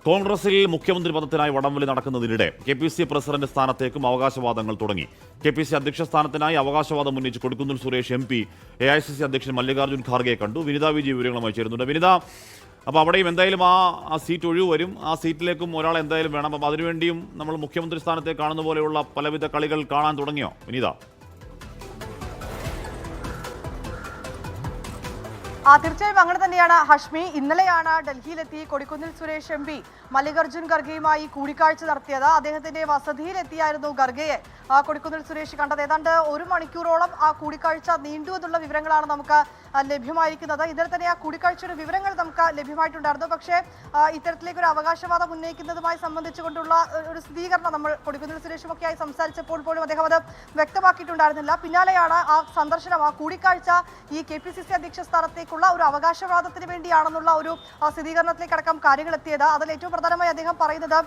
കോൺഗ്രസിൽ മുഖ്യമന്ത്രി പദത്തിനായി വടംവലി നടക്കുന്നതിനിടെ KPC പ്രസിഡന്റ് സ്ഥാനത്തേക്കും അവകാശവാദങ്ങൾ തുടങ്ങി. KPC അധ്യക്ഷ സ്ഥാനത്തിനായി അവകാശവാദം ഉന്നയിച്ച് കൊടുക്കുന്നിൽ സുരേഷ് MP AICC അധ്യക്ഷൻ മല്ലികാർജ്ജുൻ ഖാർഗെയെ കണ്ടു. വിനിത വിജി വിവരങ്ങളുമായി ചേരുന്നുണ്ട്. വിനിത, അപ്പോൾ അവിടെയും എന്തായാലും ആ സീറ്റ് ഒഴിവ് വരും, ആ സീറ്റിലേക്കും ഒരാൾ എന്തായാലും വേണം. അപ്പം അതിനുവേണ്ടിയും നമ്മൾ മുഖ്യമന്ത്രി സ്ഥാനത്തെ കാണുന്ന പോലെയുള്ള പലവിധ കളികൾ കാണാൻ തുടങ്ങിയോ വിനിത? തീർച്ചയായും അങ്ങനെ തന്നെയാണ് ഹഷ്മി. ഇന്നലെയാണ് ഡൽഹിയിലെത്തി കൊടിക്കുന്നിൽ സുരേഷ് MP മല്ലികാർജ്ജുൻ ഖർഗെയുമായി കൂടിക്കാഴ്ച നടത്തിയത്. അദ്ദേഹത്തിന്റെ വസതിയിലെത്തിയായിരുന്നു ഖർഗെയെ കൊടിക്കുന്നിൽ സുരേഷ് കണ്ടത്. ഏതാണ്ട് 1 മണിക്കൂറോളം ആ കൂടിക്കാഴ്ച നീണ്ടു എന്നുള്ള വിവരങ്ങളാണ് നമുക്ക് ലഭ്യമായിരിക്കുന്നത്. ഇന്നലെ തന്നെ ആ കൂടിക്കാഴ്ചയുടെ വിവരങ്ങൾ നമുക്ക് ലഭ്യമായിട്ടുണ്ടായിരുന്നു. പക്ഷേ ഇത്തരത്തിലേക്ക് ഒരു അവകാശവാദം ഉന്നയിക്കുന്നതുമായി സംബന്ധിച്ചുകൊണ്ടുള്ള ഒരു സ്ഥിരീകരണം നമ്മൾ കൊടിക്കുന്നിൽ സുരേഷുമൊക്കെയായി സംസാരിച്ചപ്പോൾ പോലും അദ്ദേഹം അത് വ്യക്തമാക്കിയിട്ടുണ്ടായിരുന്നില്ല. പിന്നാലെയാണ് ആ സന്ദർശനം, ആ കൂടിക്കാഴ്ച ഈ KPCC അധ്യക്ഷ സ്ഥാനത്തേക്കുള്ള ഒരു അവകാശവാദത്തിന് വേണ്ടിയാണെന്നുള്ള ഒരു സ്ഥിരീകരണത്തിലേക്കടക്കം കാര്യങ്ങൾ എത്തിയത്. അതിൽ ഏറ്റവും പ്രധാനമായി അദ്ദേഹം പറയുന്നത്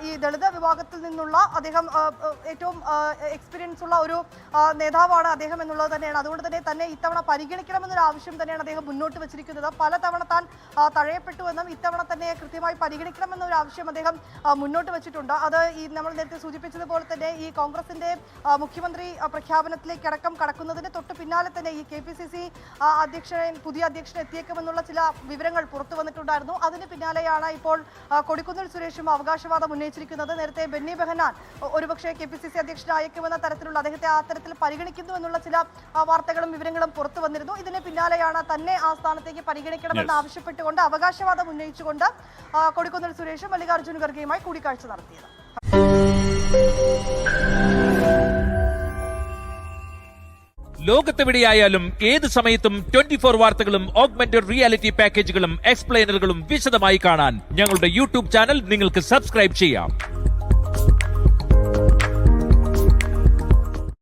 ഈ ദളിത് വിഭാഗത്തിൽ നിന്നുള്ള അദ്ദേഹം ഏറ്റവും എക്സ്പീരിയൻസ് ഉള്ള ഒരു നേതാവാണ് അദ്ദേഹം എന്നുള്ളത് തന്നെയാണ്. അതുകൊണ്ട് തന്നെ ഇത്തവണ പരിഗണിക്കണമെന്നൊരു ആവശ്യം തന്നെയാണ് അദ്ദേഹം മുന്നോട്ട് വെച്ചിരിക്കുന്നത്. പലതവണ താൻ തഴയപ്പെട്ടുവെന്നും ഇത്തവണ തന്നെ കൃത്യമായി പരിഗണിക്കണമെന്നൊരു ആവശ്യം അദ്ദേഹം മുന്നോട്ട് വെച്ചിട്ടുണ്ട്. അത് ഈ നമ്മൾ നേരത്തെ സൂചിപ്പിച്ചതുപോലെ തന്നെ ഈ കോൺഗ്രസിന്റെ മുഖ്യമന്ത്രി പ്രഖ്യാപനത്തിലേക്കടക്കം കടക്കുന്നതിന് തൊട്ട് പിന്നാലെ തന്നെ ഈ KPCC പുതിയ അധ്യക്ഷൻ എത്തിയേക്കുമെന്നുള്ള ചില വിവരങ്ങൾ പുറത്തു വന്നിട്ടുണ്ടായിരുന്നു. അതിന് പിന്നാലെയാണ് ഇപ്പോൾ കൊടിക്കുന്നിൽ സുരേഷും അവകാശവാദം ഉന്നയിച്ചിരിക്കുന്നത്. നേരത്തെ ബെന്നി ബെഹനാൻ ഒരുപക്ഷെ KPCC അധ്യക്ഷനായേക്കുമെന്ന തരത്തിലുള്ള അദ്ദേഹത്തെ ആ തരത്തിൽ പരിഗണിക്കുന്നു എന്നുള്ള ചില വാർത്തകളും വിവരങ്ങളും പുറത്തു വന്നിരുന്നു. ഇതിന് പിന്നാലെയാണ് തന്നെ ആ സ്ഥാനത്തേക്ക് പരിഗണിക്കണമെന്ന് ആവശ്യപ്പെട്ടുകൊണ്ട് അവകാശവാദം ഉന്നയിച്ചുകൊണ്ട് കൊടിക്കുന്നിൽ സുരേഷും മല്ലികാർജ്ജുൻ ഖർഗെയുമായി കൂടിക്കാഴ്ച നടത്തിയത്. ലോകത്തെവിടെയായാലും ഏത് സമയത്തും 24 വാർത്തകളും ഓഗ്മെന്റഡ് റിയാലിറ്റി പാക്കേജുകളും എക്സ്പ്ലെയിനറുകളും വിശദമായി കാണാൻ ഞങ്ങളുടെ YouTube ചാനൽ നിങ്ങൾക്ക് സബ്സ്ക്രൈബ് ചെയ്യാം.